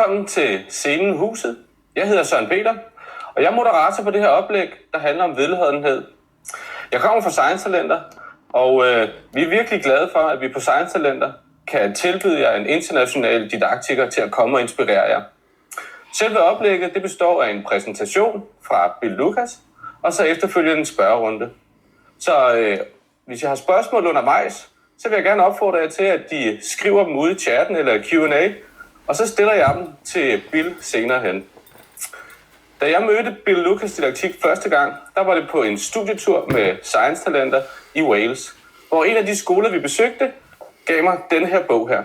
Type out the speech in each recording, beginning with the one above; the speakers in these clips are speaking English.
Velkommen til Scenen Huset. Jeg hedder Søren Peter, og jeg er moderator på det her oplæg, der handler om vedholdenhed. Jeg kommer fra Science Talenter, og vi er virkelig glade for, at vi på Science Talenter kan tilbyde jer en international didaktiker til at komme og inspirere jer. Selve oplægget det består af en præsentation fra Bill Lucas, og så efterfølgende en spørgerunde. Så hvis I har spørgsmål undervejs, så vil jeg gerne opfordre jer til, at de skriver dem ude i chatten eller Q&A, og så stiller jeg dem til Bill senere hen. Da jeg mødte Bill Lucas didaktik første gang, der var det på en studietur med Science Talenter i Wales, hvor en af de skoler, vi besøgte, gav mig denne her bog her.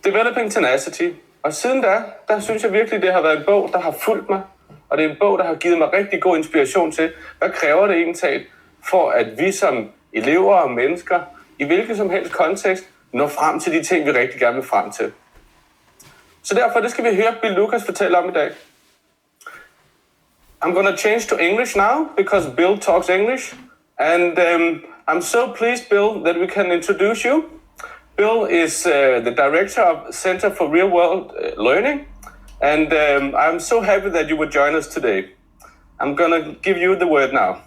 Developing Tenacity. Og siden der synes jeg virkelig, det har været en bog, der har fulgt mig. Og det er en bog, der har givet mig rigtig god inspiration til, hvad kræver det egentlig for, at vi som elever og mennesker, i hvilken som helst kontekst, når frem til de ting, vi rigtig gerne vil frem til. Så derfor, det skal vi høre Bill Lucas fortælle om i dag. I'm going to change to English now, because Bill talks English. And I'm so pleased, Bill, that we can introduce you. Bill is the director of Center for Real World Learning. And I'm so happy that you would join us today. I'm going to give you the word now.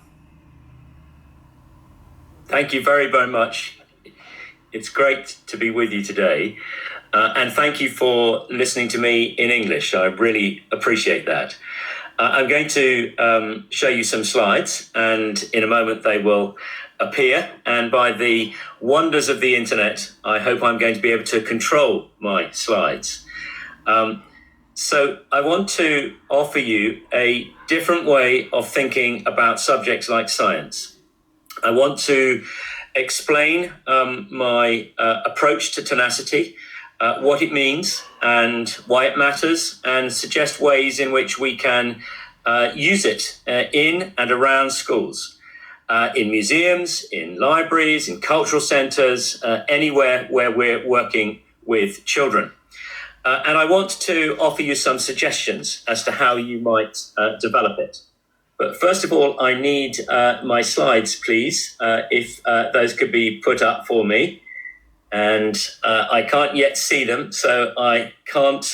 Thank you very, very much. It's great to be with you today. And thank you for listening to me in English. I really appreciate that. I'm going to show you some slides, and in a moment they will appear. And by the wonders of the internet, I hope I'm going to be able to control my slides. So I want to offer you a different way of thinking about subjects like science. I want to explain my approach to tenacity, what it means and why it matters, and suggest ways in which we can use it in and around schools, in museums, in libraries, in cultural centres, anywhere where we're working with children. And I want to offer you some suggestions as to how you might develop it. But first of all, I need my slides, please, if those could be put up for me. And I can't yet see them, so I can't.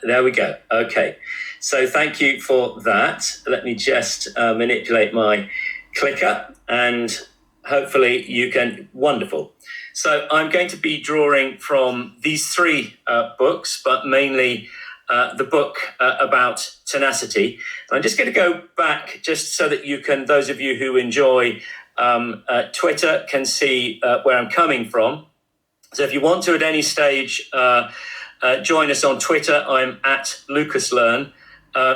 There we go. Okay. So thank you for that. Let me just manipulate my clicker, and hopefully you can. Wonderful. So I'm going to be drawing from these three books, but mainly the book about tenacity. I'm just going to go back just so that you can, those of you who enjoy Twitter can see where I'm coming from. So if you want to at any stage join us on Twitter, I'm at LucasLearn.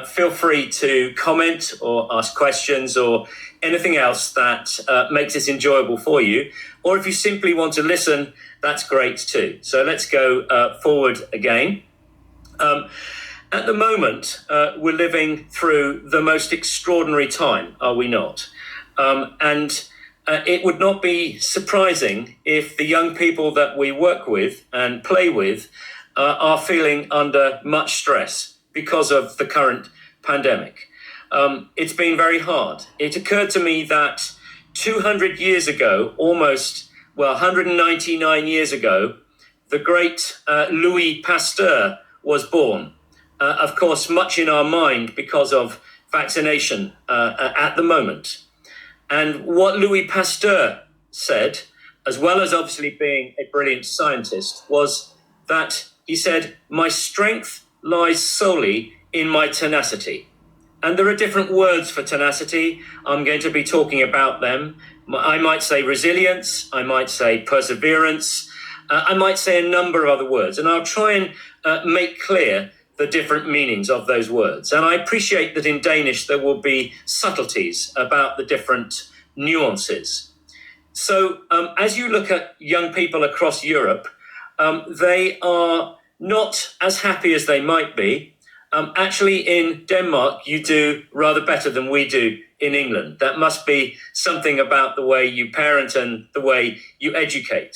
Feel free to comment or ask questions or anything else that makes this enjoyable for you. Or if you simply want to listen, that's great too. So let's go forward again. At the moment, we're living through the most extraordinary time, are we not? And it would not be surprising if the young people that we work with and play with are feeling under much stress because of the current pandemic. It's been very hard. It occurred to me that 200 years ago, 199 years ago, the great Louis Pasteur was born. Of course, much in our mind because of vaccination at the moment. And what Louis Pasteur said, as well as obviously being a brilliant scientist, was that he said, "My strength lies solely in my tenacity." And there are different words for tenacity. I'm going to be talking about them. I might say resilience, I might say perseverance, I might say a number of other words. And I'll try and make clear the different meanings of those words. And I appreciate that in Danish there will be subtleties about the different nuances. So as you look at young people across Europe, they are not as happy as they might be. Actually, in Denmark, you do rather better than we do in England. That must be something about the way you parent and the way you educate.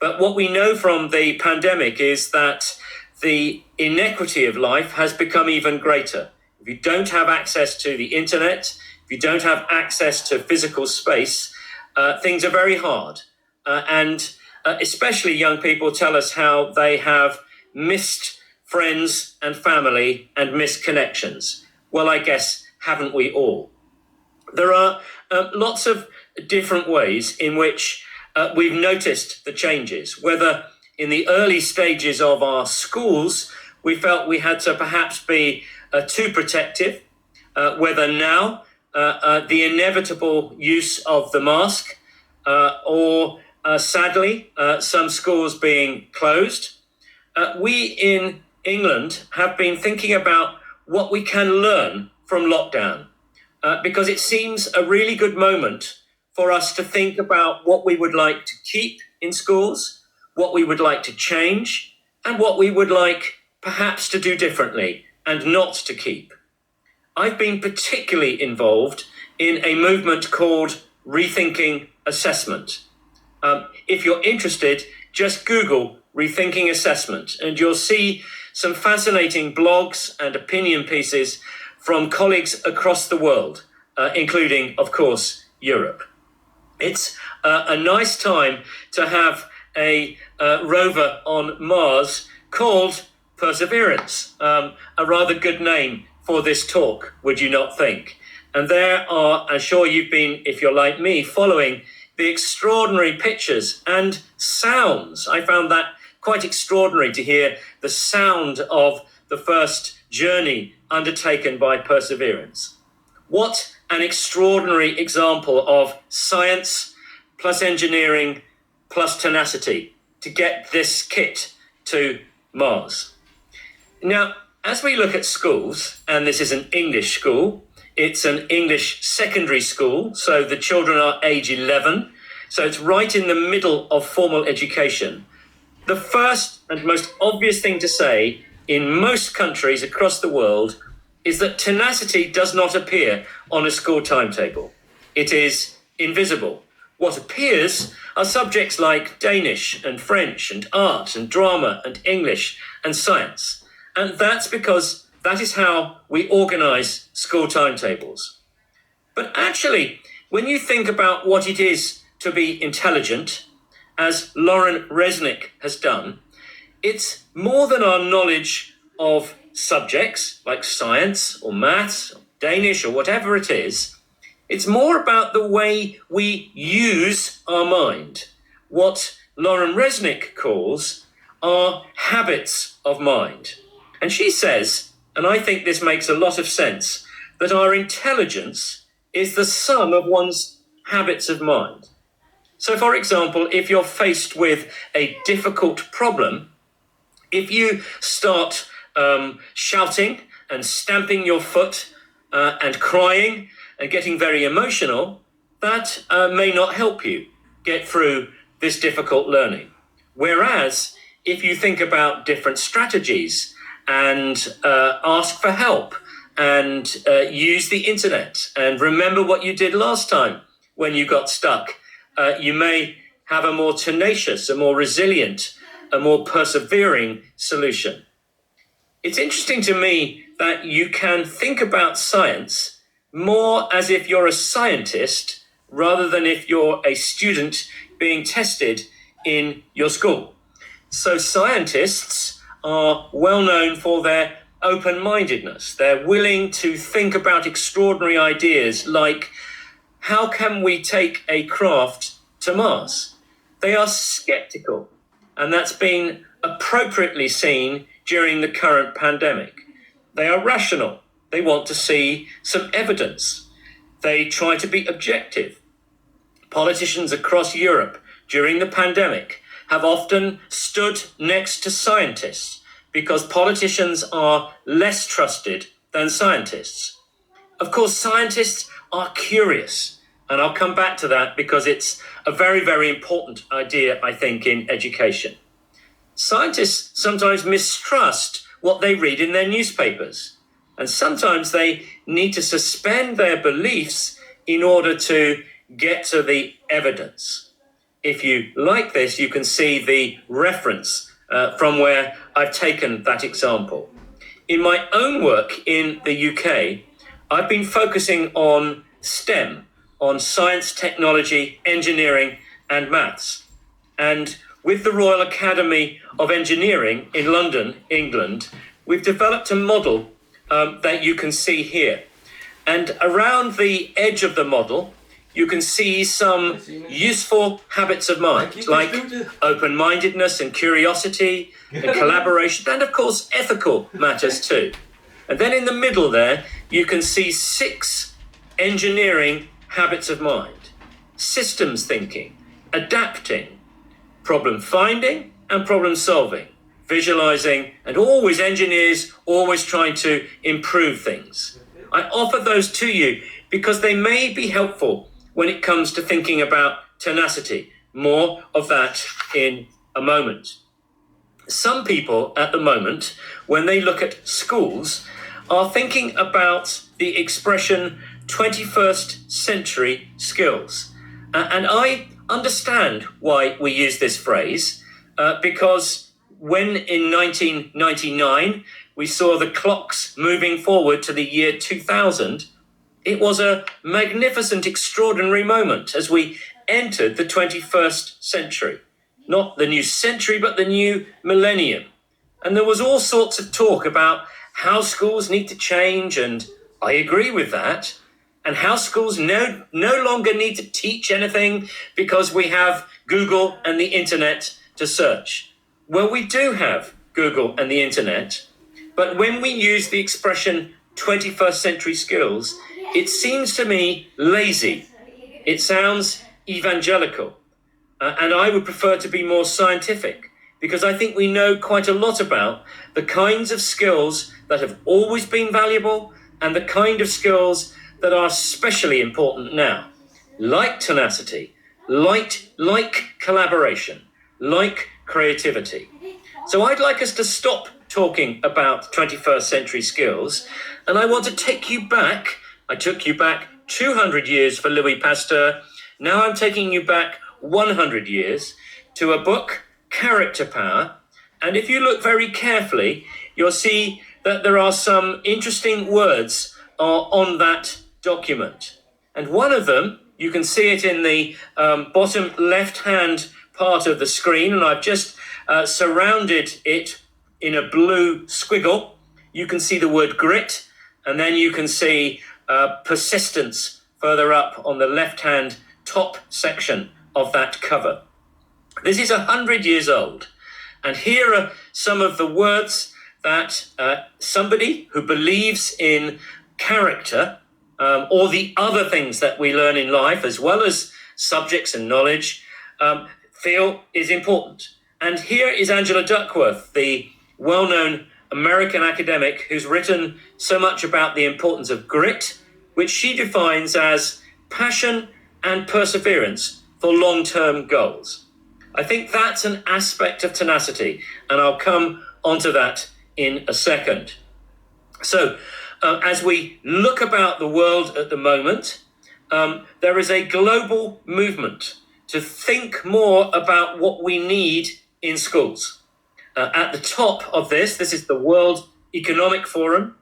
But what we know from the pandemic is that the inequity of life has become even greater. If you don't have access to the internet, if you don't have access to physical space, things are very hard. And especially young people tell us how they have missed friends and family and missed connections. Well, I guess, haven't we all? There are lots of different ways in which we've noticed the changes, whether in the early stages of our schools, we felt we had to perhaps be too protective, whether now the inevitable use of the mask or sadly, some schools being closed. We in England have been thinking about what we can learn from lockdown because it seems a really good moment for us to think about what we would like to keep in schools, what we would like to change, and what we would like perhaps to do differently and not to keep. I've been particularly involved in a movement called Rethinking Assessment. If you're interested, just Google Rethinking Assessment and you'll see some fascinating blogs and opinion pieces from colleagues across the world, including, of course, Europe. It's a nice time to have a rover on Mars called Perseverance, a rather good name for this talk, would you not think? And there are, I'm sure you've been, if you're like me, following the extraordinary pictures and sounds. I found that quite extraordinary to hear the sound of the first journey undertaken by Perseverance. What an extraordinary example of science plus engineering plus tenacity to get this kit to Mars. Now, as we look at schools, and this is an English school, it's an English secondary school, so the children are age 11, so it's right in the middle of formal education. The first and most obvious thing to say in most countries across the world is that tenacity does not appear on a school timetable. It is invisible. What appears are subjects like Danish and French and art and drama and English and science. And that's because that is how we organise school timetables. But actually, when you think about what it is to be intelligent, as Lauren Resnick has done, it's more than our knowledge of subjects like science or maths, or Danish or whatever it is. It's more about the way we use our mind, what Lauren Resnick calls our habits of mind. And she says, and I think this makes a lot of sense, that our intelligence is the sum of one's habits of mind. So, for example, if you're faced with a difficult problem, if you start shouting and stamping your foot and crying and getting very emotional, that may not help you get through this difficult learning. Whereas if you think about different strategies and ask for help and use the internet and remember what you did last time when you got stuck, you may have a more tenacious, a more resilient, a more persevering solution. It's interesting to me that you can think about science more as if you're a scientist rather than if you're a student being tested in your school. So scientists are well known for their open-mindedness. They're willing to think about extraordinary ideas like, how can we take a craft to Mars? They are skeptical, and that's been appropriately seen during the current pandemic. They are rational. They want to see some evidence. They try to be objective. Politicians across Europe during the pandemic have often stood next to scientists because politicians are less trusted than scientists. Of course, scientists are curious, and I'll come back to that because it's a very, very important idea, I think, in education. Scientists sometimes mistrust what they read in their newspapers, and sometimes they need to suspend their beliefs in order to get to the evidence. If you like this, you can see the reference from where I've taken that example. In my own work in the UK, I've been focusing on STEM, on science, technology, engineering, and maths. And with the Royal Academy of Engineering in London, England, we've developed a model that you can see here. And around the edge of the model, you can see some useful habits of mind, like open-mindedness and curiosity and collaboration, and of course, ethical matters too. And then in the middle there, you can see 6 engineering habits of mind: systems thinking, adapting, problem finding and problem solving, visualizing, and always engineers always trying to improve things. I offer those to you because they may be helpful when it comes to thinking about tenacity. More of that in a moment. Some people at the moment, when they look at schools, are thinking about the expression 21st century skills. And I understand why we use this phrase, because when in 1999 we saw the clocks moving forward to the year 2000, it was a magnificent, extraordinary moment as we entered the 21st century. Not the new century, but the new millennium. And there was all sorts of talk about how schools need to change, and I agree with that, and how schools no longer need to teach anything because we have Google and the internet to search. Well, we do have Google and the internet, but when we use the expression 21st century skills, it seems to me lazy. It sounds evangelical. And I would prefer to be more scientific, because I think we know quite a lot about the kinds of skills that have always been valuable and the kind of skills that are especially important now, like tenacity, like collaboration, like creativity. So I'd like us to stop talking about 21st century skills, and I want to take you back. I took you back 200 years for Louis Pasteur. Now I'm taking you back 100 years to a book, Character Power. And if you look very carefully, you'll see that there are some interesting words on that document. And one of them, you can see it in the bottom left-hand part of the screen, and I've just surrounded it in a blue squiggle. You can see the word grit, and then you can see persistence further up on the left-hand top section of that cover. This is 100 years old, and here are some of the words that somebody who believes in character or the other things that we learn in life, as well as subjects and knowledge, feel is important. And here is Angela Duckworth, the well-known American academic who's written so much about the importance of grit, which she defines as passion and perseverance for long-term goals. I think that's an aspect of tenacity, and I'll come onto that in a second. So, as we look about the world at the moment, there is a global movement to think more about what we need in schools. At the top of this is the World Economic Forum,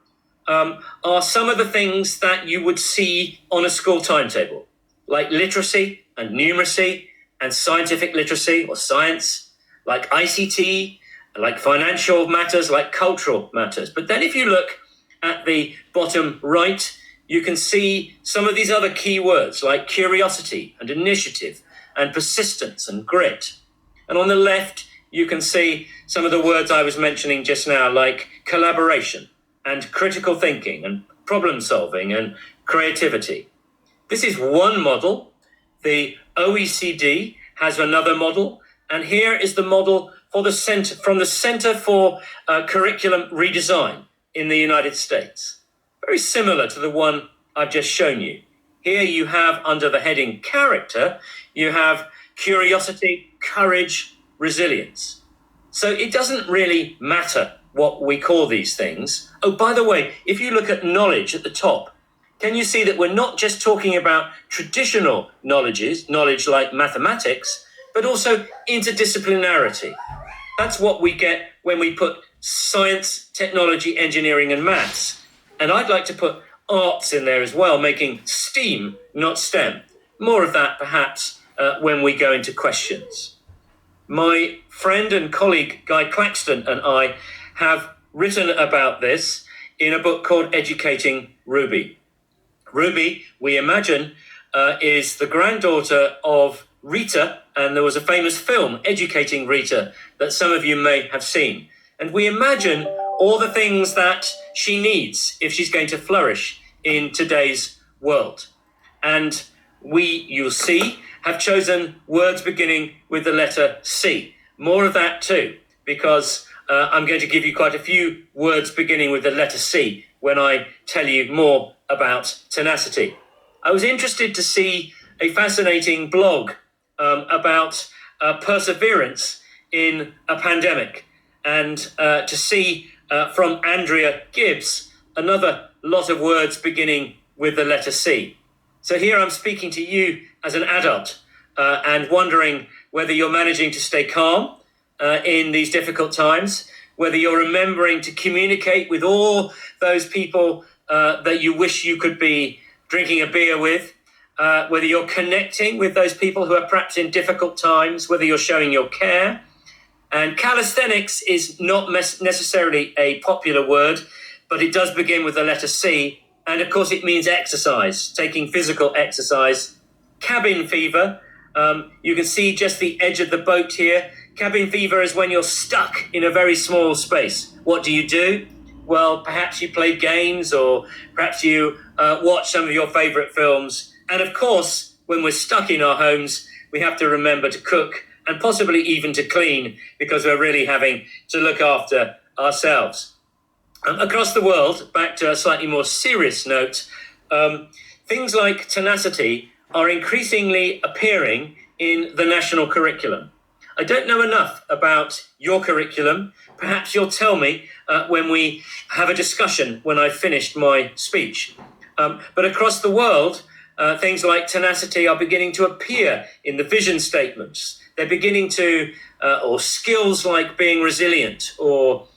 are some of the things that you would see on a school timetable, like literacy and numeracy and scientific literacy or science, like ICT, like financial matters, like cultural matters. But then if you look at the bottom right, you can see some of these other key words like curiosity and initiative and persistence and grit. And on the left, you can see some of the words I was mentioning just now, like collaboration and critical thinking and problem solving and creativity. This is one model. The OECD has another model. And here is the model for from the Center for Curriculum Redesign in the United States. Very similar to the one I've just shown you. Here you have, under the heading character, you have curiosity, courage, resilience. So it doesn't really matter what we call these things. Oh, by the way, if you look at knowledge at the top, can you see that we're not just talking about traditional knowledge like mathematics, but also interdisciplinarity? That's what we get when we put science, technology, engineering, and maths. And I'd like to put arts in there as well, making STEAM, not STEM. More of that, perhaps, when we go into questions. My friend and colleague Guy Claxton and I have written about this in a book called Educating Ruby. Ruby, we imagine, is the granddaughter of Rita, and there was a famous film, Educating Rita, that some of you may have seen. And we imagine all the things that she needs if she's going to flourish in today's world. And we, you'll see, have chosen words beginning with the letter C. More of that too, because I'm going to give you quite a few words beginning with the letter C when I tell you more about tenacity. I was interested to see a fascinating blog about perseverance in a pandemic, and to see from Andrea Gibbs another lot of words beginning with the letter C. So here I'm speaking to you as an adult and wondering whether you're managing to stay calm in these difficult times, whether you're remembering to communicate with all those people that you wish you could be drinking a beer with, whether you're connecting with those people who are perhaps in difficult times, whether you're showing your care. And calisthenics is not necessarily a popular word, but it does begin with the letter C. And of course, it means exercise, taking physical exercise. Cabin fever, you can see just the edge of the boat here. Cabin fever is when you're stuck in a very small space. What do? Well, perhaps you play games, or perhaps you watch some of your favorite films. And of course, when we're stuck in our homes, we have to remember to cook and possibly even to clean, because we're really having to look after ourselves. Across the world, back to a slightly more serious note, things like tenacity are increasingly appearing in the national curriculum. I don't know enough about your curriculum. Perhaps you'll tell me when we have a discussion when I've finished my speech. But across the world, things like tenacity are beginning to appear in the vision statements. They're beginning to, or skills like being resilient or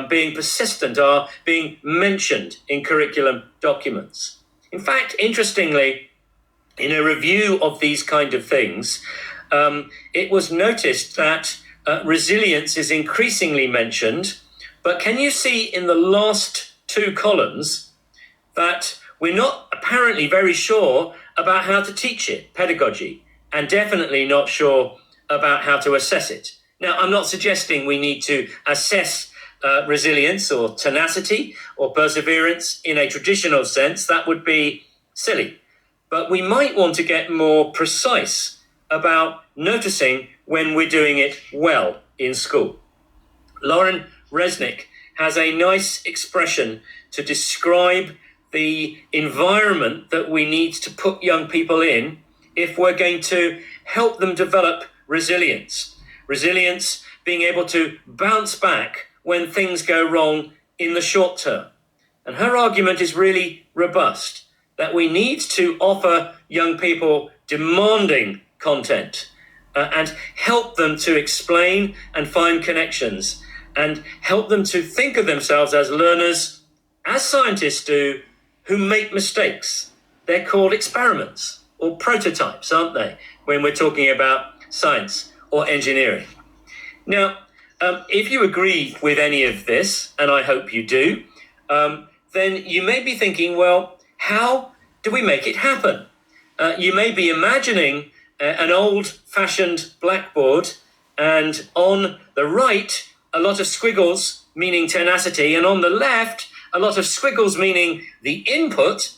being persistent are being mentioned in curriculum documents. In fact, interestingly, in a review of these kind of things, it was noticed that resilience is increasingly mentioned, but can you see in the last two columns that we're not apparently very sure about how to teach it, pedagogy, and definitely not sure about how to assess it. Now, I'm not suggesting we need to assess resilience or tenacity or perseverance in a traditional sense. That would be silly. But we might want to get more precise about noticing when we're doing it well in school. Lauren Resnick has a nice expression to describe the environment that we need to put young people in if we're going to help them develop resilience. Resilience being able to bounce back when things go wrong in the short term. And her argument is really robust, that we need to offer young people demanding content and help them to explain and find connections and help them to think of themselves as learners, as scientists do, who make mistakes. They're called experiments or prototypes, aren't they, when we're talking about science or engineering. Now, if you agree with any of this, and I hope you do, then you may be thinking, well, how do we make it happen? You may be imagining an old-fashioned blackboard, and on the right, a lot of squiggles, meaning tenacity, and on the left, a lot of squiggles, meaning the input,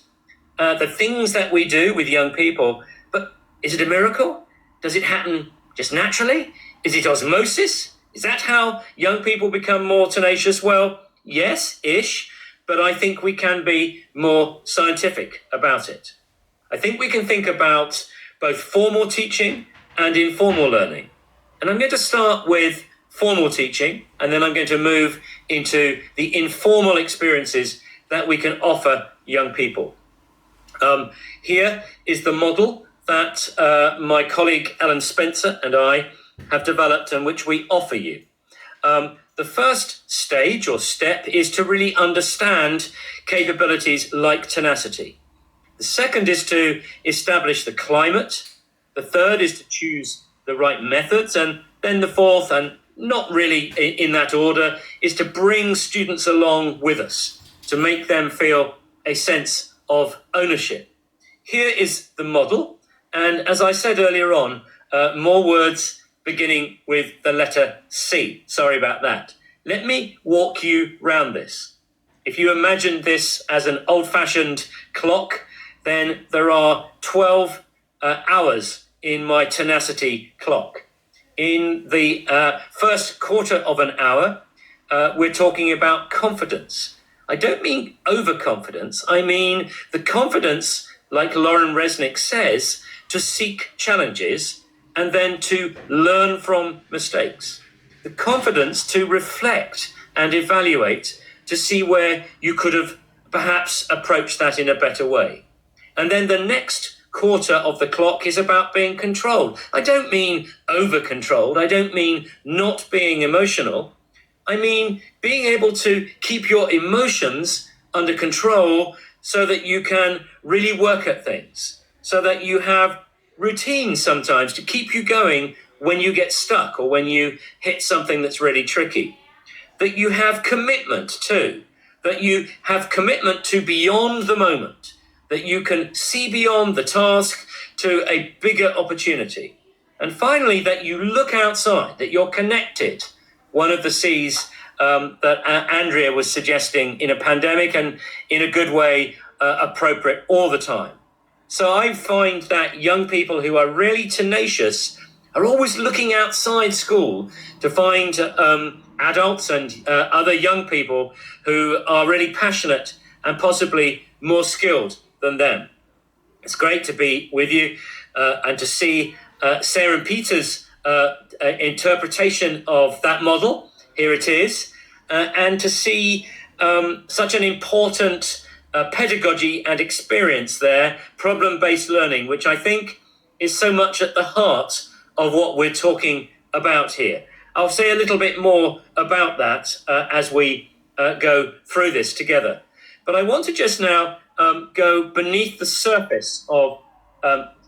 the things that we do with young people. But is it a miracle? Does it happen just naturally? Is it osmosis? Is that how young people become more tenacious? Well, yes-ish, but I think we can be more scientific about it. I think we can think about both formal teaching and informal learning. And I'm going to start with formal teaching, and then I'm going to move into the informal experiences that we can offer young people. Here is the model that my colleague Alan Spencer and I have developed and which we offer you. The first stage or step is to really understand capabilities like tenacity. The second is to establish the climate. The third is to choose the right methods. And Then the fourth, and not really in that order, is to bring students along with us, to make them feel a sense of ownership. Here is the model, and as I said earlier on, more words beginning with the letter C. Sorry about that. Let me walk you round this. If you imagine this as an old-fashioned clock, then there are 12 hours in my tenacity clock. In the first quarter of an hour, we're talking about confidence. I don't mean overconfidence. I mean the confidence, like Lauren Resnick says, to seek challenges and then to learn from mistakes. The confidence to reflect and evaluate to see where you could have perhaps approached that in a better way. And then the next quarter of the clock is about being controlled. I don't mean over-controlled. I don't mean not being emotional. I mean being able to keep your emotions under control so that you can really work at things, so that you have routines sometimes to keep you going when you get stuck or when you hit something that's really tricky. That you have commitment too, that you have commitment to beyond the moment, that you can see beyond the task to a bigger opportunity. And finally, that you look outside, that you're connected. One of the C's that Andrea was suggesting in a pandemic and in a good way, appropriate all the time. So I find that young people who are really tenacious are always looking outside school to find adults and other young people who are really passionate and possibly more skilled than them. It's great to be with you and to see Sarah and Peter's interpretation of that model. Here it is. And to see such an important pedagogy and experience there, problem-based learning, which I think is so much at the heart of what we're talking about here. I'll say a little bit more about that as we go through this together. But I want to just now go beneath the surface of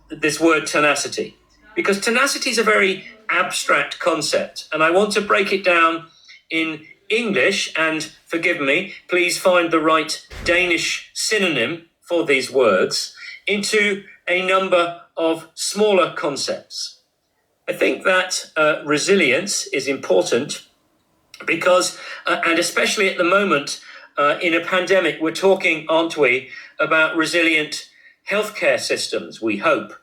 this word tenacity, because tenacity is a very abstract concept, and I want to break it down in English, and forgive me, please find the right Danish synonym for these words, into a number of smaller concepts. I think that resilience is important because, and especially at the moment, in a pandemic, we're talking, aren't we, about resilient healthcare systems, we hope.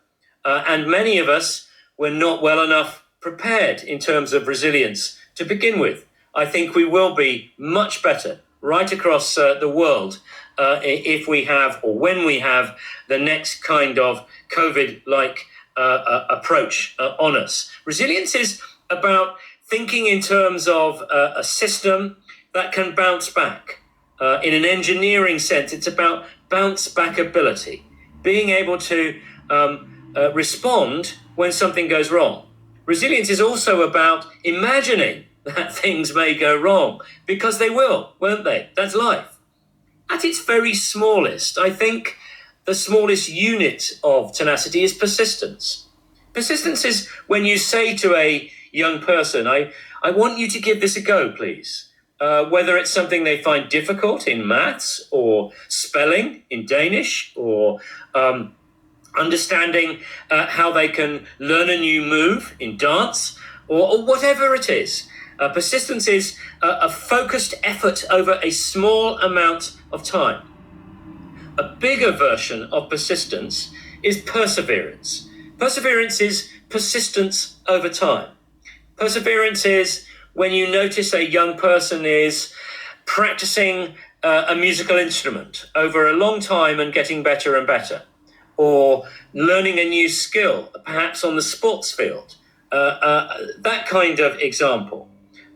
And many of us were not well enough prepared in terms of resilience to begin with. I think we will be much better right across the world if we have, or when we have, the next kind of COVID-like approach on us. Resilience is about thinking in terms of a system that can bounce back. In an engineering sense, it's about bounce back ability, being able to respond when something goes wrong. Resilience is also about imagining that things may go wrong, because they will, won't they? That's life. At its very smallest, I think the smallest unit of tenacity is persistence. Persistence is when you say to a young person, I want you to give this a go, please. Whether it's something they find difficult in maths or spelling in Danish or understanding how they can learn a new move in dance or whatever it is. Persistence is a focused effort over a small amount of time. A bigger version of persistence is perseverance. Perseverance is persistence over time. Perseverance is when you notice a young person is practicing a musical instrument over a long time and getting better and better, or learning a new skill, perhaps on the sports field, that kind of example.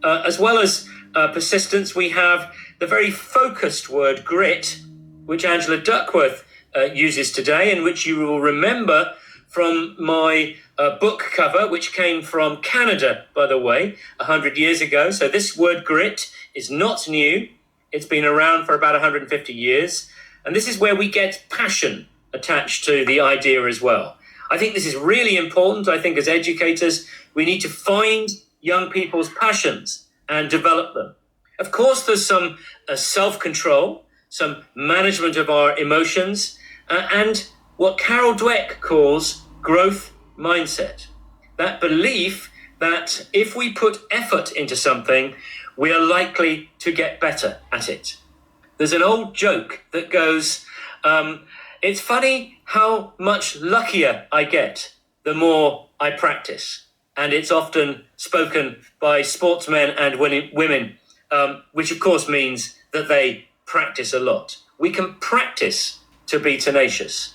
As well as persistence, we have the very focused word grit, which Angela Duckworth uses today, and which you will remember from my book cover, which came from Canada, by the way, 100 years ago. So this word grit is not new. It's been around for about 150 years. And this is where we get passion attached to the idea as well. I think this is really important. I think as educators, we need to find young people's passions and develop them. Of course, there's some self-control, some management of our emotions, and what Carol Dweck calls growth mindset. That belief that if we put effort into something, we are likely to get better at it. There's an old joke that goes, it's funny how much luckier I get the more I practice. And it's often spoken by sportsmen and women, which of course means that they practice a lot. We can practice to be tenacious.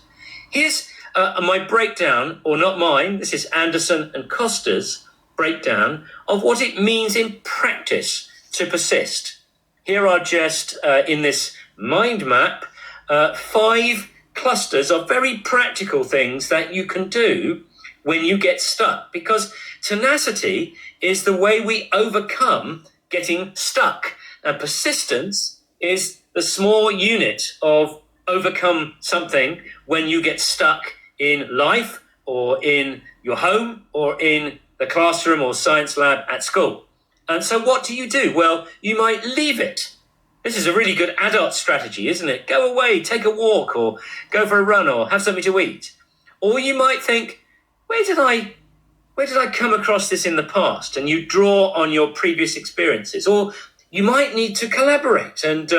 Here's my breakdown, or not mine, this is Anderson and Costa's breakdown of what it means in practice to persist. Here are just, in this mind map, 5 clusters of very practical things that you can do when you get stuck, because tenacity is the way we overcome getting stuck, and persistence is the small unit of overcome something when you get stuck in life or in your home or in the classroom or science lab at school. And so what do? Well, you might leave it. This is a really good adult strategy, isn't it? Go away, take a walk, or go for a run, or have something to eat. Or you might think, where did I come across this in the past? And you draw on your previous experiences. Or you might need to collaborate and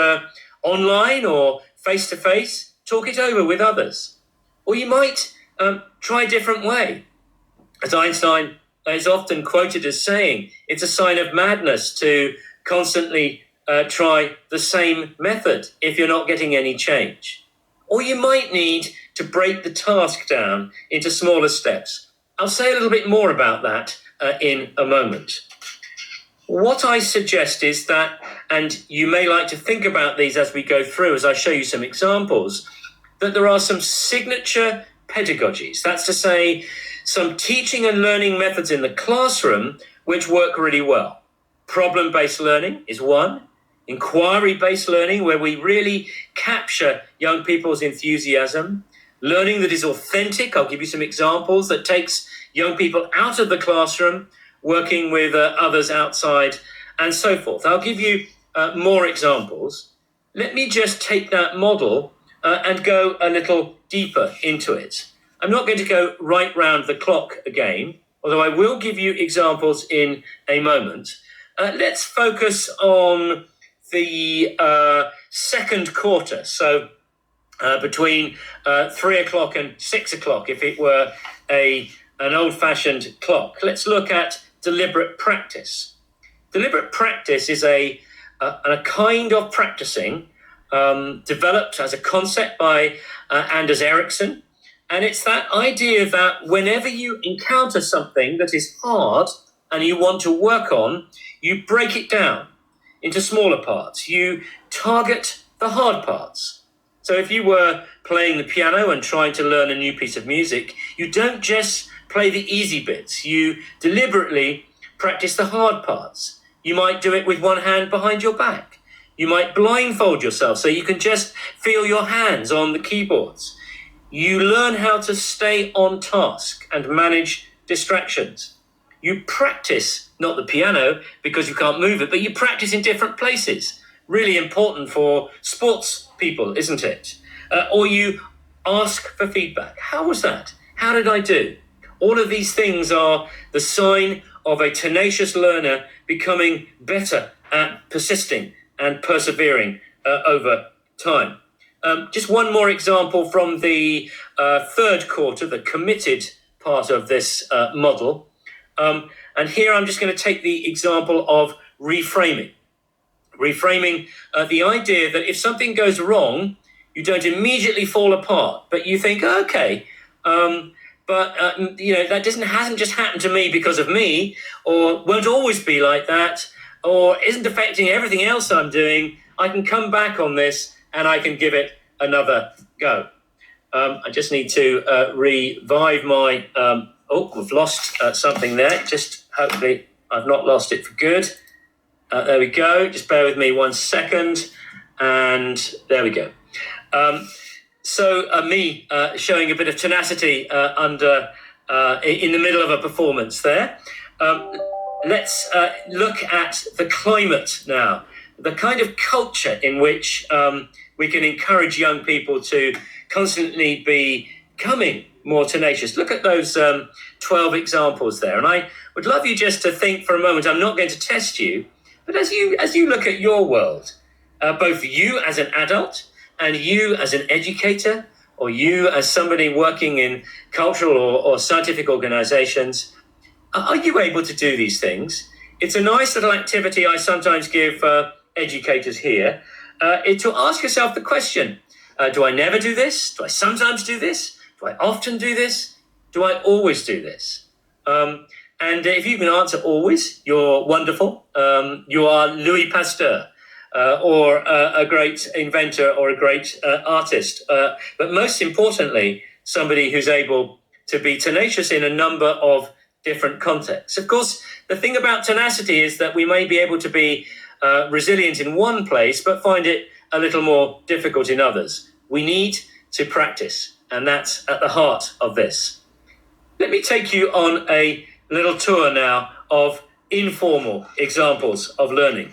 online or face-to-face, talk it over with others. Or you might try a different way. As Einstein is often quoted as saying, it's a sign of madness to constantly try the same method if you're not getting any change. Or you might need to break the task down into smaller steps. I'll say a little bit more about that in a moment. What I suggest is that, and you may like to think about these as we go through, as I show you some examples, that there are some signature pedagogies. That's to say, some teaching and learning methods in the classroom which work really well. Problem-based learning is one. Inquiry-based learning, where we really capture young people's enthusiasm. Learning that is authentic. I'll give you some examples that takes young people out of the classroom, working with others outside, and so forth. I'll give you more examples. Let me just take that model and go a little deeper into it. I'm not going to go right round the clock again, although I will give you examples in a moment. Let's focus on the second quarter. So between 3 o'clock and 6 o'clock, if it were an old-fashioned clock. Let's look at deliberate practice. Deliberate practice is a kind of practicing developed as a concept by Anders Ericsson. And it's that idea that whenever you encounter something that is hard and you want to work on, you break it down into smaller parts. You target the hard parts. So if you were playing the piano and trying to learn a new piece of music, you don't just play the easy bits. You deliberately practice the hard parts. You might do it with one hand behind your back. You might blindfold yourself so you can just feel your hands on the keyboards. You learn how to stay on task and manage distractions. You practice, not the piano because you can't move it, but you practice in different places. Really important for sports people, isn't it? Or you ask for feedback. How was that? How did I do? All of these things are the sign of a tenacious learner becoming better at persisting and persevering over time. Just one more example from the third quarter, the committed part of this model. And here I'm just going to take the example of reframing. Reframing, the idea that if something goes wrong, you don't immediately fall apart, but you think, okay, that hasn't just happened to me because of me, or won't always be like that, or isn't affecting everything else I'm doing. I can come back on this and I can give it another go. I just need to revive my, we've lost something there. Just hopefully I've not lost it for good. There we go. Just bear with me 1 second. And there we go. me showing a bit of tenacity in the middle of a performance there. Let's look at the climate now, the kind of culture in which we can encourage young people to constantly be becoming more tenacious. Look at those 12 examples there. And I would love you just to think for a moment. I'm not going to test you, but as you look at your world, both you as an adult and you as an educator, or you as somebody working in cultural or scientific organizations, are you able to do these things? It's a nice little activity I sometimes give educators here. It's to ask yourself the question, do I never do this? Do I sometimes do this? Do I often do this? Do I always do this? And if you can answer always, you're wonderful. You are Louis Pasteur, or a great inventor or a great artist. But most importantly, somebody who's able to be tenacious in a number of different contexts. Of course, the thing about tenacity is that we may be able to be resilient in one place, but find it a little more difficult in others. We need to practice, and that's at the heart of this. Let me take you on a little tour now of informal examples of learning.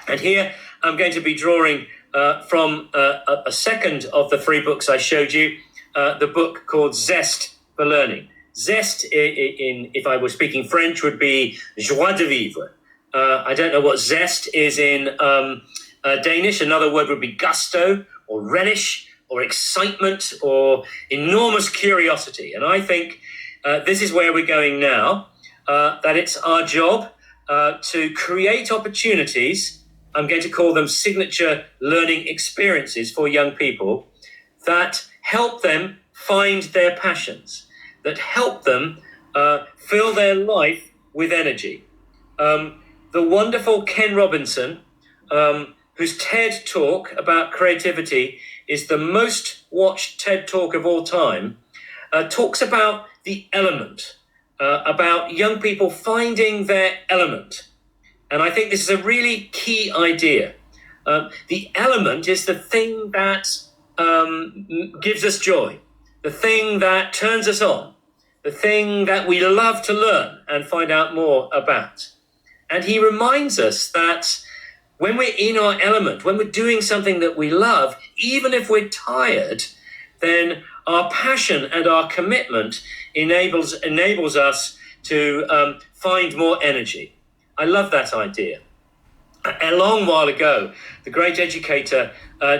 And here I'm going to be drawing from a second of the three books I showed you, the book called Zest for Learning. Zest, if I were speaking French, would be joie de vivre. I don't know what zest is in Danish. Another word would be gusto, or relish, or excitement, or enormous curiosity. And I think this is where we're going now, that it's our job to create opportunities. I'm going to call them signature learning experiences for young people that help them find their passions, that help them fill their life with energy. The wonderful Ken Robinson, whose TED Talk about creativity is the most watched TED Talk of all time, talks about the element, about young people finding their element. And I think this is a really key idea. The element is the thing that gives us joy, the thing that turns us on, the thing that we love to learn and find out more about. And he reminds us that when we're in our element, when we're doing something that we love, even if we're tired, then our passion and our commitment enables us to find more energy. I love that idea. A long while ago, the great educator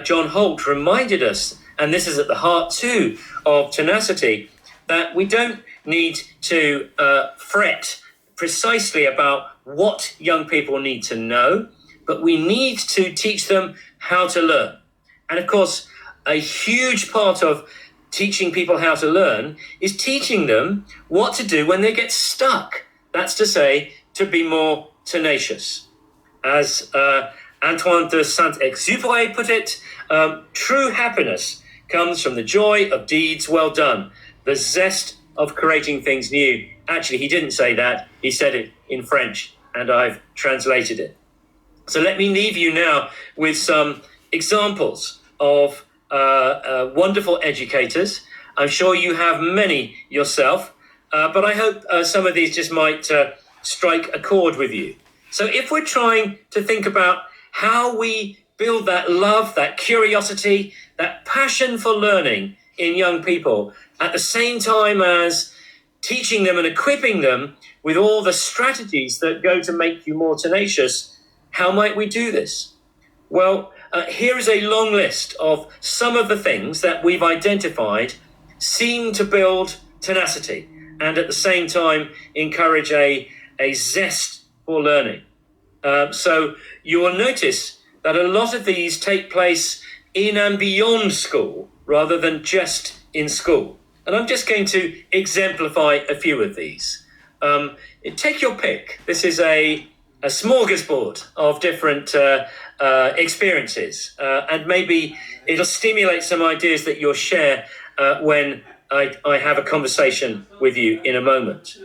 John Holt reminded us, and this is at the heart too of tenacity, that we don't need to fret precisely about what young people need to know, but we need to teach them how to learn. And of course, a huge part of teaching people how to learn is teaching them what to do when they get stuck. That's to say, to be more tenacious. As Antoine de Saint-Exupéry put it, true happiness comes from the joy of deeds well done, the zest of creating things new. Actually, he didn't say that. He said it in French, and I've translated it. So let me leave you now with some examples of wonderful educators. I'm sure you have many yourself, but I hope some of these just might strike a chord with you. So if we're trying to think about how we build that love, that curiosity, that passion for learning in young people, at the same time as teaching them and equipping them with all the strategies that go to make you more tenacious, how might we do this? Well, here is a long list of some of the things that we've identified seem to build tenacity and at the same time encourage a zest for learning. So you will notice that a lot of these take place in and beyond school rather than just in school. And I'm just going to exemplify a few of these. Take your pick. This is a smorgasbord of different experiences, and maybe it'll stimulate some ideas that you'll share when I have a conversation with you in a moment.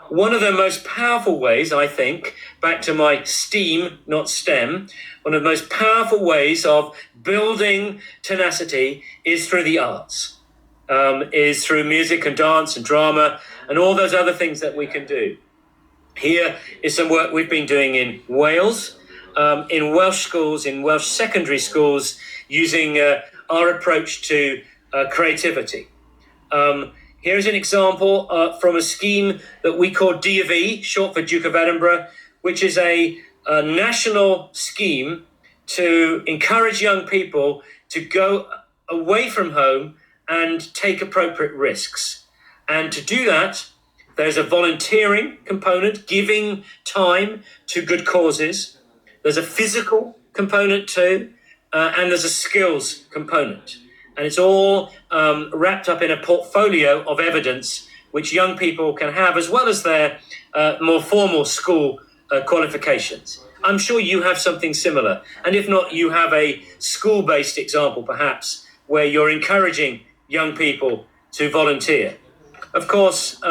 One of the most powerful ways, I think, back to my STEAM, not STEM, one of the most powerful ways of building tenacity is through the arts, is through music and dance and drama and all those other things that we can do. Here is some work we've been doing in Wales, in Welsh schools, in Welsh secondary schools, using our approach to creativity. Here's an example from a scheme that we call D of E, short for Duke of Edinburgh, which is a national scheme to encourage young people to go away from home and take appropriate risks. And to do that, there's a volunteering component, giving time to good causes. There's a physical component too, and there's a skills component. And it's all wrapped up in a portfolio of evidence which young people can have, as well as their more formal school qualifications. I'm sure you have something similar. And if not, you have a school-based example, perhaps, where you're encouraging young people to volunteer. Of course,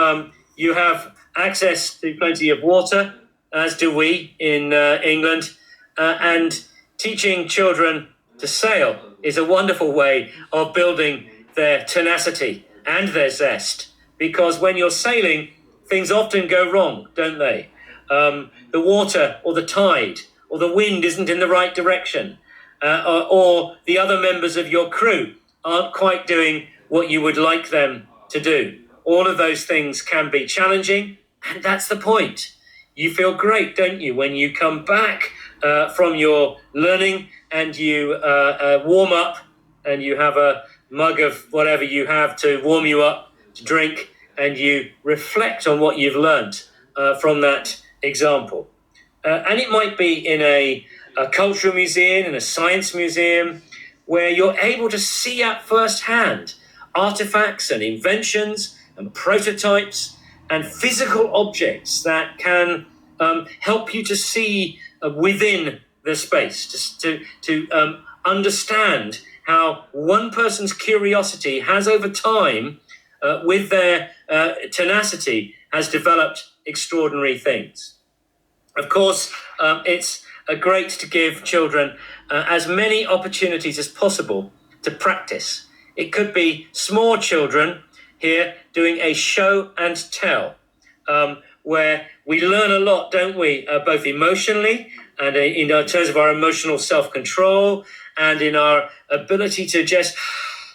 you have access to plenty of water, as do we in England, and teaching children to sail is a wonderful way of building their tenacity and their zest, because when you're sailing, things often go wrong, don't they? The water or the tide or the wind isn't in the right direction, or the other members of your crew aren't quite doing what you would like them to do. All of those things can be challenging, and that's the point. You feel great, don't you, when you come back from your learning and you warm up and you have a mug of whatever you have to warm you up to drink, and you reflect on what you've learned from that example. And it might be in a cultural museum, in a science museum, where you're able to see at firsthand artifacts and inventions and prototypes and physical objects that can help you to see within the space, to understand how one person's curiosity has over time, with their tenacity, has developed extraordinary things. Of course, it's great to give children as many opportunities as possible to practice. It could be small children here doing a show and tell, where we learn a lot, don't we, both emotionally and in terms of our emotional self-control and in our ability to just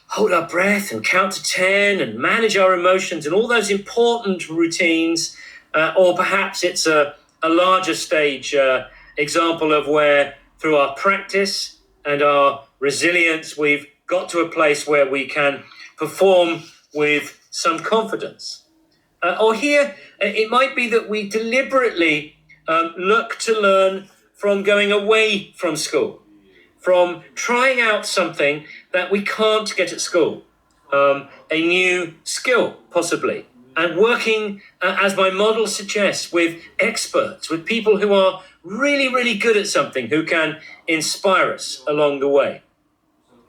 hold our breath and count to 10 and manage our emotions and all those important routines. Or perhaps it's a larger stage example of where through our practice and our resilience, we've got to a place where we can perform with some confidence. Or here, it might be that we deliberately look to learn from going away from school, from trying out something that we can't get at school, a new skill possibly, and working, as my model suggests, with experts, with people who are really, really good at something, who can inspire us along the way.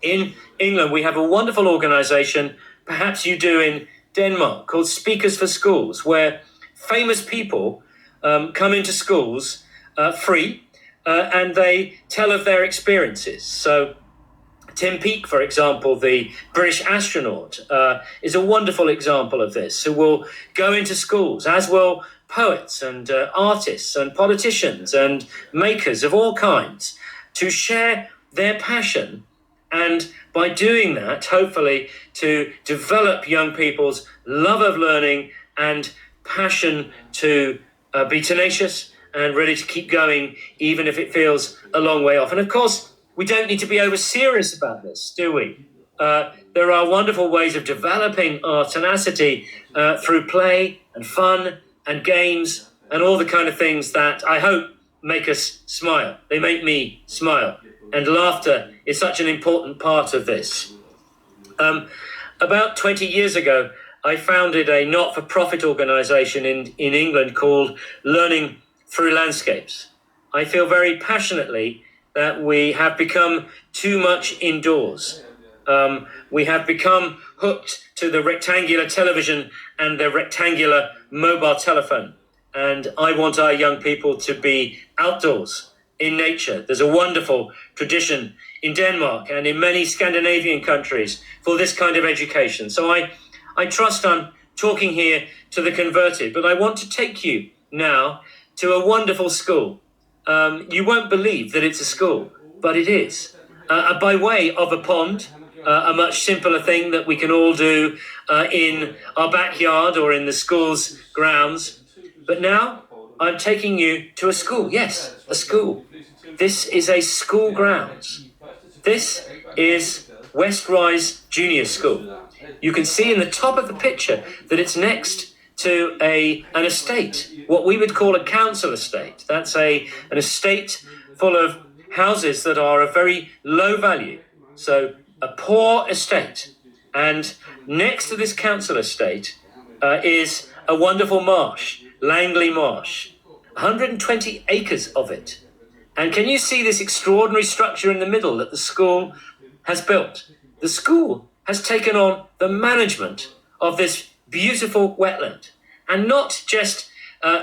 In England, we have a wonderful organisation, perhaps you do in Denmark, called Speakers for Schools, where famous people come into schools free, and they tell of their experiences. So Tim Peake, for example, the British astronaut, is a wonderful example of this, who will go into schools, as will poets and artists and politicians and makers of all kinds, to share their passion, and by doing that, hopefully, to develop young people's love of learning and passion to be tenacious and ready to keep going, even if it feels a long way off. And of course, we don't need to be over serious about this, do we? There are wonderful ways of developing our tenacity through play and fun and games and all the kind of things that I hope make us smile. They make me smile. And laughter is such an important part of this. About 20 years ago, I founded a not-for-profit organisation in England called Learning Through Landscapes. I feel very passionately that we have become too much indoors. We have become hooked to the rectangular television and the rectangular mobile telephone. And I want our young people to be outdoors, in nature. There's a wonderful tradition in Denmark and in many Scandinavian countries for this kind of education. So I trust I'm talking here to the converted, but I want to take you now to a wonderful school. You won't believe that it's a school, but it is. By way of a pond, a much simpler thing that we can all do in our backyard or in the school's grounds. But now I'm taking you to a school. Yes, a school. This is a school grounds. This is West Rise Junior School. You can see in the top of the picture that it's next to an estate, what we would call a council estate. That's an estate full of houses that are of very low value. So a poor estate. And next to this council estate is a wonderful marsh, Langley Marsh, 120 acres of it. And can you see this extraordinary structure in the middle that the school has built? The school has taken on the management of this beautiful wetland. And not just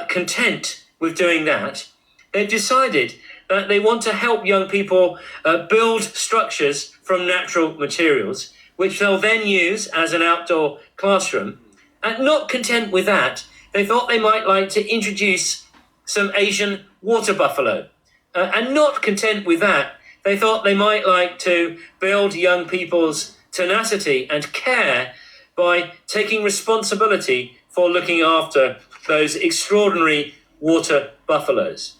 content with doing that, they've decided that they want to help young people build structures from natural materials, which they'll then use as an outdoor classroom. And not content with that, they thought they might like to introduce some Asian water buffalo. And not content with that, they thought they might like to build young people's tenacity and care by taking responsibility for looking after those extraordinary water buffaloes.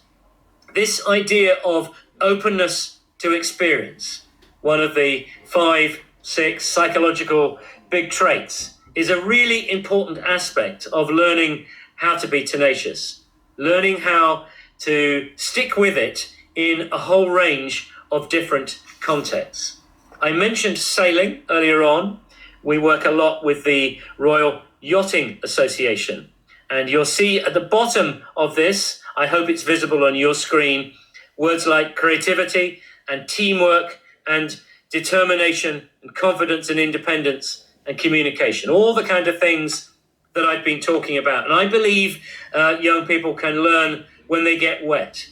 This idea of openness to experience, one of the 5, 6 psychological big traits, is a really important aspect of learning how to be tenacious, learning how to stick with it in a whole range of different contexts. I mentioned sailing earlier on. We work a lot with the Royal Yachting Association. And you'll see at the bottom of this, I hope it's visible on your screen, words like creativity and teamwork and determination and confidence and independence and communication, all the kind of things that I've been talking about. And I believe young people can learn when they get wet.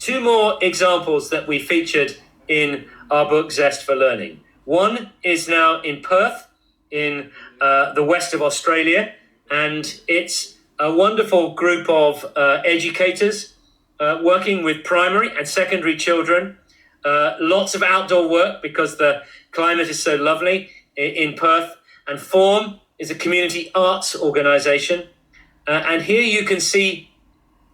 2 more examples that we featured in our book, Zest for Learning. One is now in Perth, in the west of Australia, and it's a wonderful group of educators working with primary and secondary children. Lots of outdoor work because the climate is so lovely in Perth. And Form is a community arts organisation. And here you can see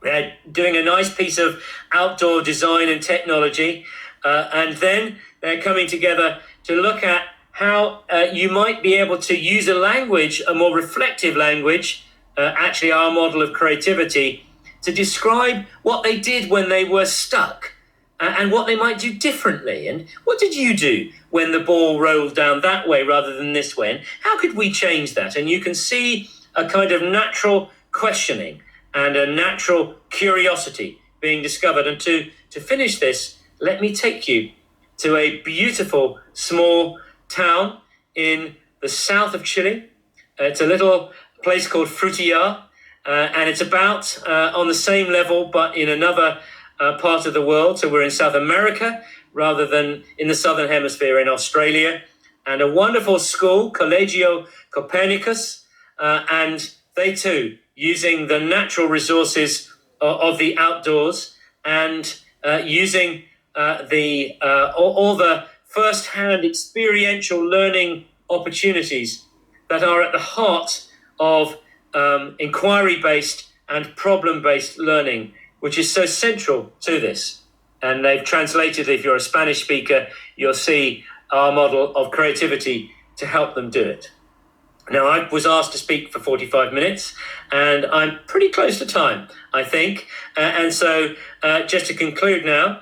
they're doing a nice piece of outdoor design and technology. And then they're coming together to look at how you might be able to use a language, a more reflective language, actually our model of creativity, to describe what they did when they were stuck and what they might do differently. And what did you do when the ball rolled down that way rather than this way? And how could we change that? And you can see a kind of natural questioning and a natural curiosity being discovered. And to finish this, let me take you to a beautiful small town in the south of Chile. It's a little place called Frutillar, and it's about on the same level, but in another part of the world. So we're in South America rather than in the Southern Hemisphere in Australia. And a wonderful school, Colegio Copernicus, and they too, using the natural resources of the outdoors and using all the first-hand experiential learning opportunities that are at the heart of inquiry-based and problem-based learning, which is so central to this. And they've translated, if you're a Spanish speaker, you'll see our model of creativity to help them do it. Now, I was asked to speak for 45 minutes, and I'm pretty close to time, I think. And so just to conclude now,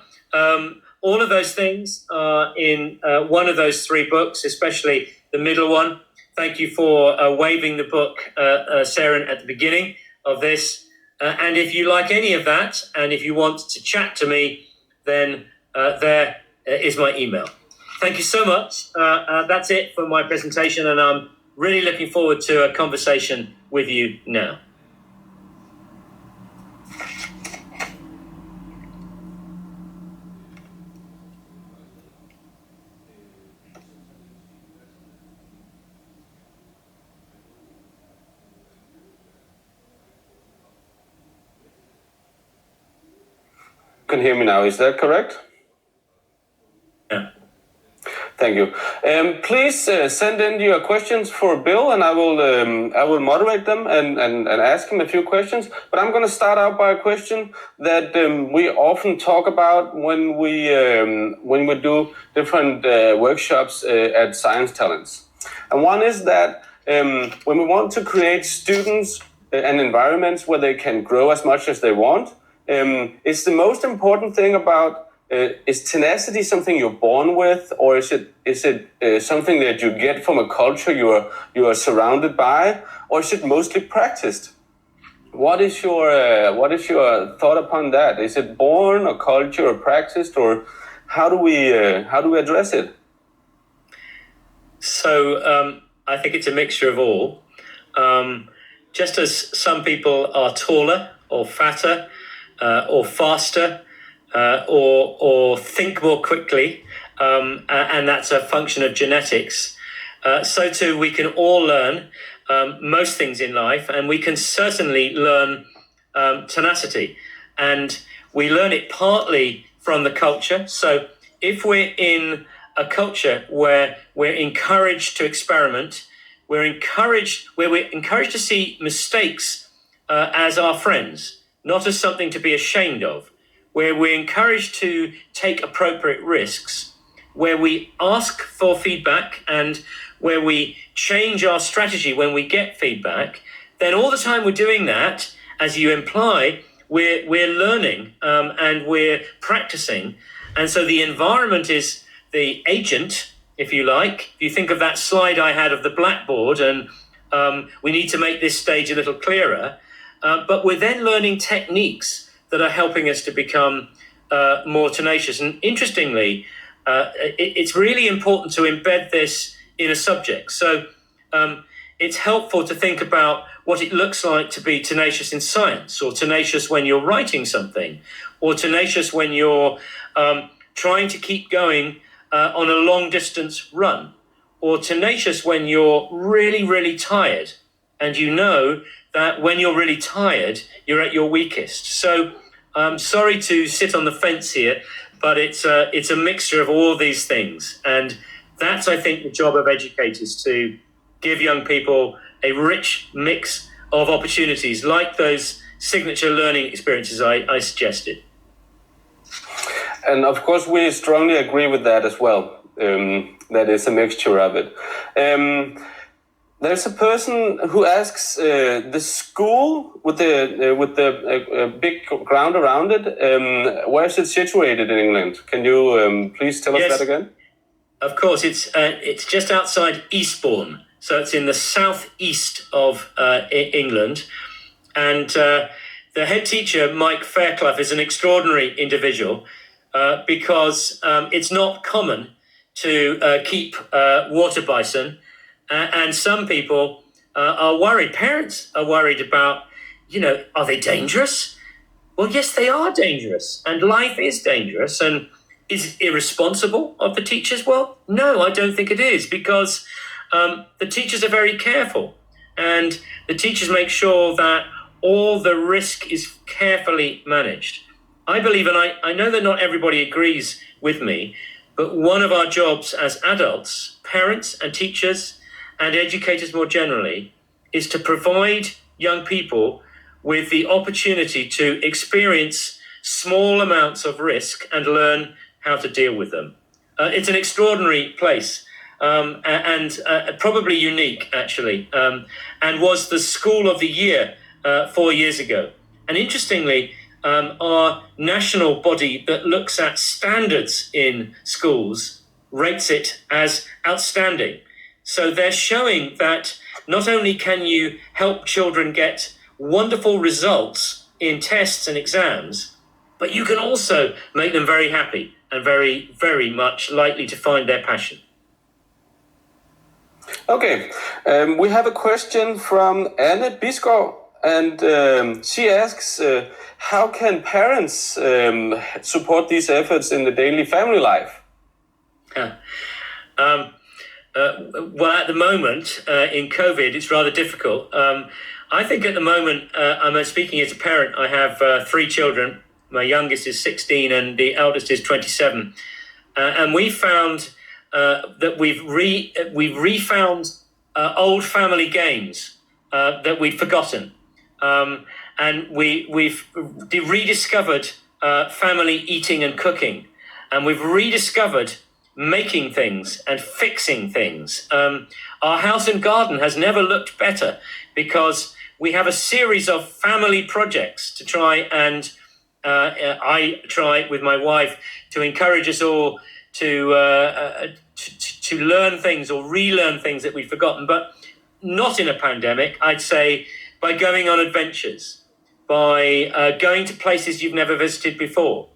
all of those things are in one of those 3 books, especially the middle one. Thank you for waving the book, Sarah, at the beginning of this. And if you like any of that, and if you want to chat to me, then there is my email. thank you so much. That's it for my presentation, and I'm really looking forward to a conversation with you now. You can hear me now, is that correct? Yeah. Thank you. Please send in your questions for Bill, and I will moderate them and ask him a few questions. But I'm going to start out by a question that we often talk about when we do different workshops at Science Talents. And one is that when we want to create students and environments where they can grow as much as they want, it's the most important thing about is tenacity something you're born with, or is it something that you get from a culture you are surrounded by, or is it mostly practiced? What is your thought upon that? Is it born, or culture, or practiced, or how do we address it? So I think it's a mixture of all. Just as some people are taller or fatter or faster, or think more quickly, and that's a function of genetics. So too, we can all learn most things in life, and we can certainly learn tenacity. And we learn it partly from the culture. So if we're in a culture where we're encouraged to experiment, we're encouraged to see mistakes as our friends, not as something to be ashamed of, where we're encouraged to take appropriate risks, where we ask for feedback and where we change our strategy when we get feedback, then all the time we're doing that, as you imply, we're learning and we're practicing. And so the environment is the agent, if you like. If you think of that slide I had of the blackboard, and we need to make this stage a little clearer, but we're then learning techniques that are helping us to become more tenacious. And interestingly, it's really important to embed this in a subject. So it's helpful to think about what it looks like to be tenacious in science, or tenacious when you're writing something, or tenacious when you're trying to keep going on a long distance run, or tenacious when you're really, really tired. And you know that when you're really tired, you're at your weakest. So I'm sorry to sit on the fence here, but it's a mixture of all these things. And that's, I think, the job of educators, to give young people a rich mix of opportunities like those signature learning experiences I suggested. And of course, we strongly agree with that as well. That is a mixture of it. There's a person who asks the school with the big ground around it. Where is it situated in England? Can you please tell us that again? Of course, it's just outside Eastbourne, so it's in the southeast of England, and the head teacher, Mike Fairclough, is an extraordinary individual because it's not common to keep water bison. And some people are worried. Parents are worried about, are they dangerous? Well, yes, they are dangerous. And life is dangerous. And is it irresponsible of the teachers? Well, no, I don't think it is, because the teachers are very careful. And the teachers make sure that all the risk is carefully managed. I believe, and I know that not everybody agrees with me, but one of our jobs as adults, parents and teachers, and educators more generally, is to provide young people with the opportunity to experience small amounts of risk and learn how to deal with them. It's an extraordinary place and probably unique, actually, and was the school of the year 4 years ago. And interestingly, our national body that looks at standards in schools rates it as outstanding. So they're showing that not only can you help children get wonderful results in tests and exams, but you can also make them very happy and very, very much likely to find their passion. Okay, we have a question from Anne Bisgaard, and she asks, how can parents support these efforts in the daily family life? Well, at the moment, in COVID, it's rather difficult. I think at the moment, I'm speaking as a parent. I have 3 children. My youngest is 16 and the eldest is 27. And we found that we've refound old family games that we'd forgotten. And we've rediscovered family eating and cooking. And we've rediscovered making things and fixing things. Our house and garden has never looked better because we have a series of family projects to try and I try with my wife to encourage us all to learn things or relearn things that we've forgotten, but not in a pandemic. I'd say by going on adventures, by going to places you've never visited before,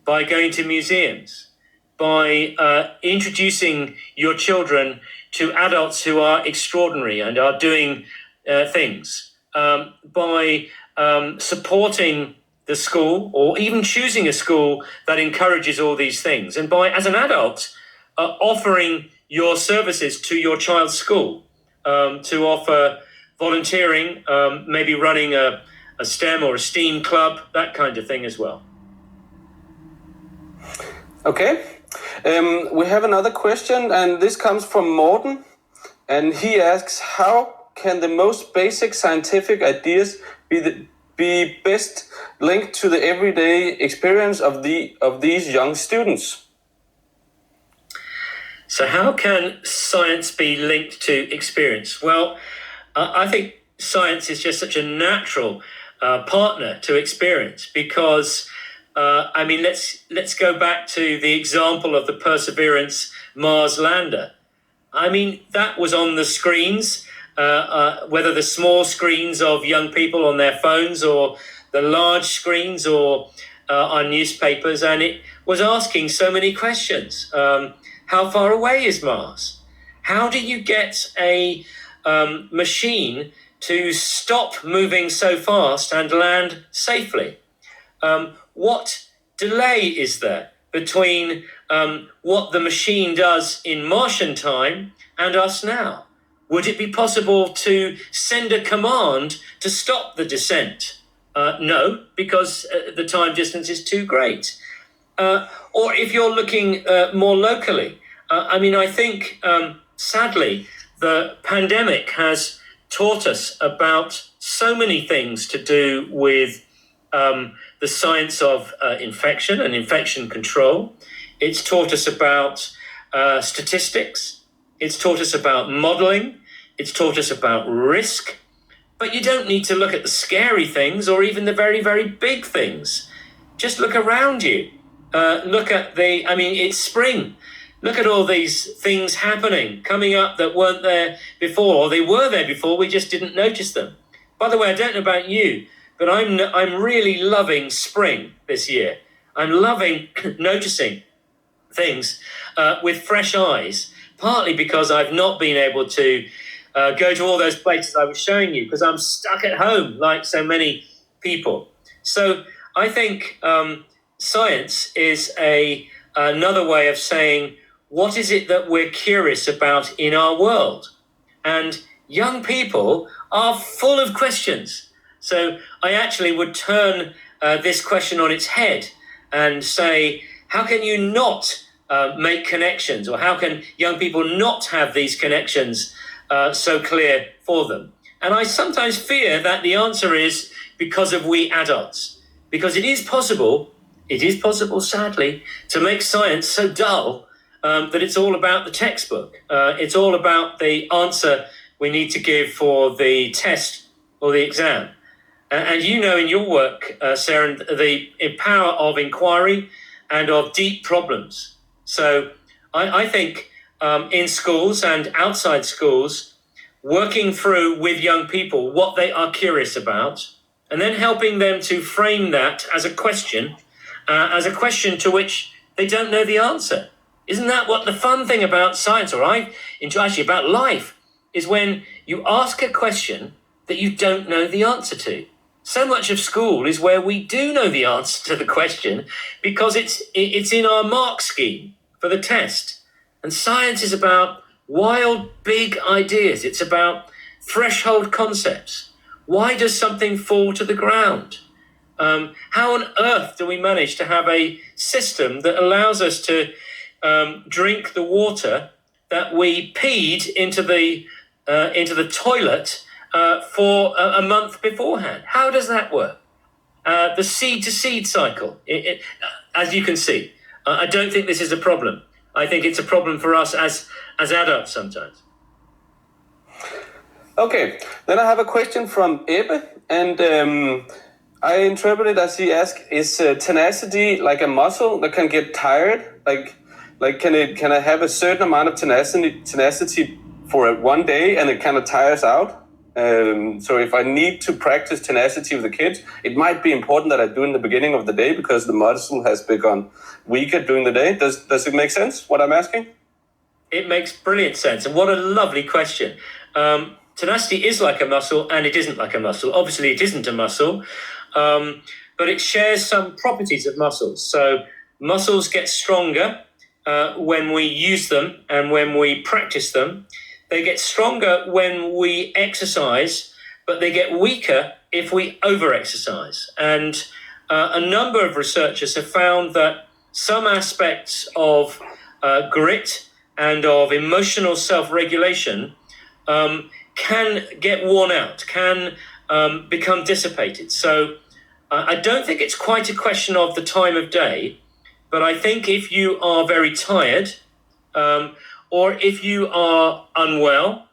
by going to museums, by introducing your children to adults who are extraordinary and are doing things, by supporting the school or even choosing a school that encourages all these things, and by, as an adult, offering your services to your child's school, to offer volunteering, maybe running a STEM or a STEAM club, that kind of thing as well. Okay. We have another question, and this comes from Morten, and he asks, how can the most basic scientific ideas be best linked to the everyday experience of these young students? So how can science be linked to experience? Well, I think science is just such a natural partner to experience because let's go back to the example of the Perseverance Mars lander. I mean, that was on the screens, whether the small screens of young people on their phones or the large screens or on newspapers, and it was asking so many questions. How far away is Mars? How do you get a machine to stop moving so fast and land safely? What delay is there between what the machine does in Martian time and us now? Would it be possible to send a command to stop the descent? No, because the time distance is too great. Or if you're looking more locally, I think, sadly, the pandemic has taught us about so many things to do with the science of infection and infection control. It's taught us about statistics. It's taught us about modeling. It's taught us about risk. But you don't need to look at the scary things or even the very, very big things. Just look around you. Look at it's spring. Look at all these things happening, coming up that weren't there before, or they were there before, we just didn't notice them. By the way, I don't know about you, but I'm really loving spring this year. I'm loving noticing things with fresh eyes, partly because I've not been able to go to all those places I was showing you because I'm stuck at home like so many people. So I think science is another way of saying, what is it that we're curious about in our world? And young people are full of questions. So I actually would turn this question on its head and say, how can you not make connections, or how can young people not have these connections so clear for them? And I sometimes fear that the answer is because of we adults, because it is possible, sadly, to make science so dull that it's all about the textbook. It's all about the answer we need to give for the test or the exam. And you know in your work, Sarah, the power of inquiry and of deep problems. So I think in schools and outside schools, working through with young people what they are curious about, and then helping them to frame that as a question to which they don't know the answer. Isn't that what the fun thing about science, or I enjoy actually about life, is when you ask a question that you don't know the answer to. So much of school is where we do know the answer to the question because it's in our mark scheme for the test. And science is about wild, big ideas. It's about threshold concepts. Why does something fall to the ground? How on earth do we manage to have a system that allows us to drink the water that we peed into the toilet for a month beforehand? How does that work? The seed to seed cycle, as you can see, I don't think this is a problem. I think it's a problem for us as adults sometimes. Okay, then I have a question from Ebbe, and I interpret it as he asks, is tenacity like a muscle that can get tired? Like can I have a certain amount of tenacity for one day and it kind of tires out? So if I need to practice tenacity with the kids, it might be important that I do in the beginning of the day because the muscle has become weaker during the day. Does it make sense, what I'm asking? It makes brilliant sense. And what a lovely question. Tenacity is like a muscle and it isn't like a muscle. Obviously, it isn't a muscle, but it shares some properties of muscles. So muscles get stronger when we use them and when we practice them. They get stronger when we exercise, but they get weaker if we over-exercise. And a number of researchers have found that some aspects of grit and of emotional self-regulation can get worn out, can become dissipated. So I don't think it's quite a question of the time of day, but I think if you are very tired, or if you are unwell,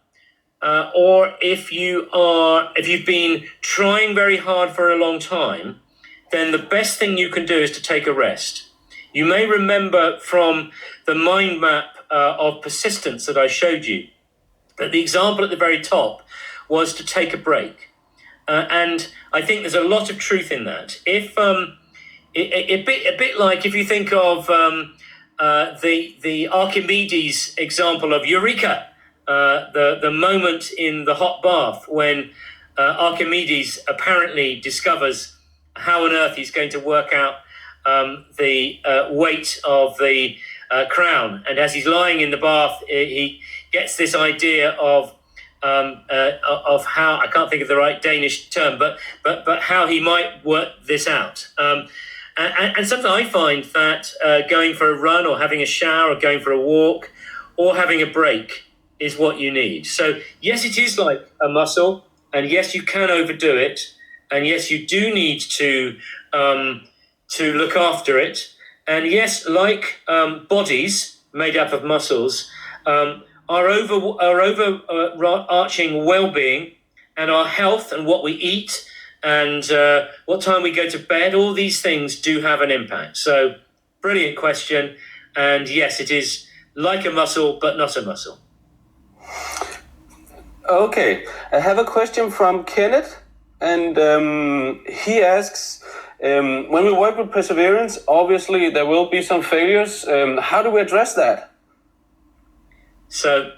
or if you've been trying very hard for a long time, then the best thing you can do is to take a rest. You may remember from the mind map of persistence that I showed you that the example at the very top was to take a break. And I think there's a lot of truth in that. If a bit like if you think of the Archimedes example of Eureka, the moment in the hot bath when Archimedes apparently discovers how on earth he's going to work out the weight of the crown. And as he's lying in the bath, he gets this idea of how, I can't think of the right Danish term, but how he might work this out. And sometimes I find that going for a run or having a shower or going for a walk or having a break is what you need. So yes, it is like a muscle, and yes, you can overdo it, and yes, you do need to look after it. And yes, like bodies made up of muscles, our overarching well-being and our health and what we eat and what time we go to bed, all these things do have an impact. So brilliant question. And yes, it is like a muscle, but not a muscle. Okay, I have a question from Kenneth, and he asks, when we work with perseverance, obviously there will be some failures. How do we address that? So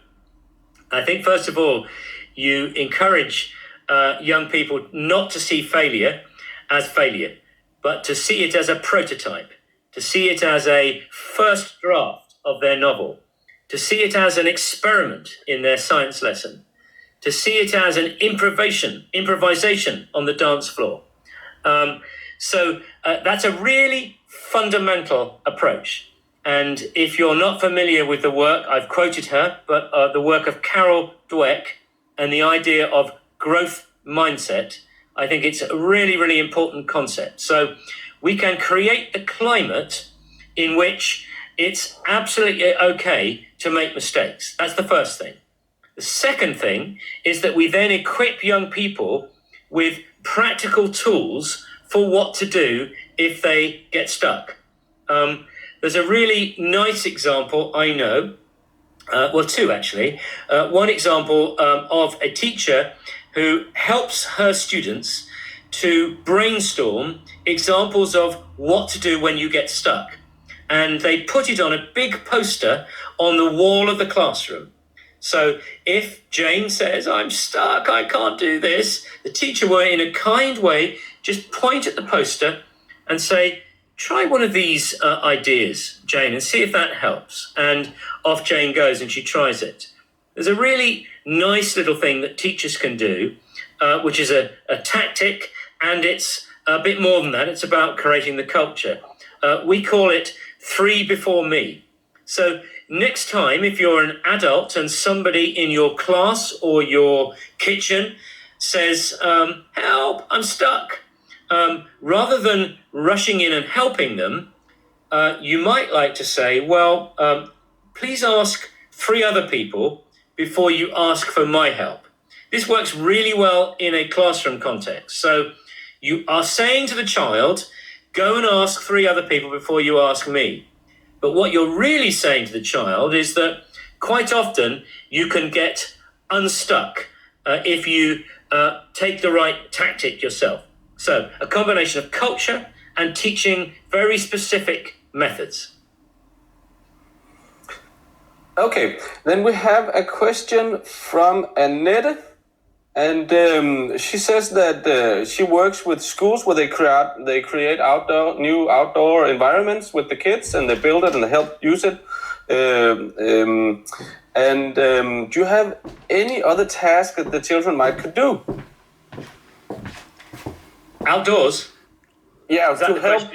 I think, first of all, you encourage young people not to see failure as failure, but to see it as a prototype, to see it as a first draft of their novel, to see it as an experiment in their science lesson, to see it as an improvisation on the dance floor. So that's a really fundamental approach. And if you're not familiar with the work, I've quoted her, but the work of Carol Dweck and the idea of growth mindset, I think it's a really, really important concept. So we can create the climate in which it's absolutely okay to make mistakes. That's the first thing. The second thing is that we then equip young people with practical tools for what to do if they get stuck. There's a really nice example I know, well, two actually. One example of a teacher who helps her students to brainstorm examples of what to do when you get stuck. and they put it on a big poster on the wall of the classroom. So if Jane says, I'm stuck, I can't do this, the teacher will, in a kind way, just point at the poster and say, try one of these ideas, Jane, and see if that helps. And off Jane goes and she tries it. There's a really nice little thing that teachers can do, which is a tactic, and it's a bit more than that. It's about creating the culture. We call it 3 before me. So next time, if you're an adult and somebody in your class or your kitchen says, help, I'm stuck, rather than rushing in and helping them, you might like to say, well, please ask 3 other people before you ask for my help. This works really well in a classroom context. So you are saying to the child, go and ask 3 other people before you ask me. But what you're really saying to the child is that quite often you can get unstuck if you take the right tactic yourself. So a combination of culture and teaching very specific methods. Okay, then we have a question from Annette. And she says that she works with schools where they create new outdoor environments with the kids, and they build it and they help use it. Do you have any other task that the children could do? Outdoors? Yeah, to help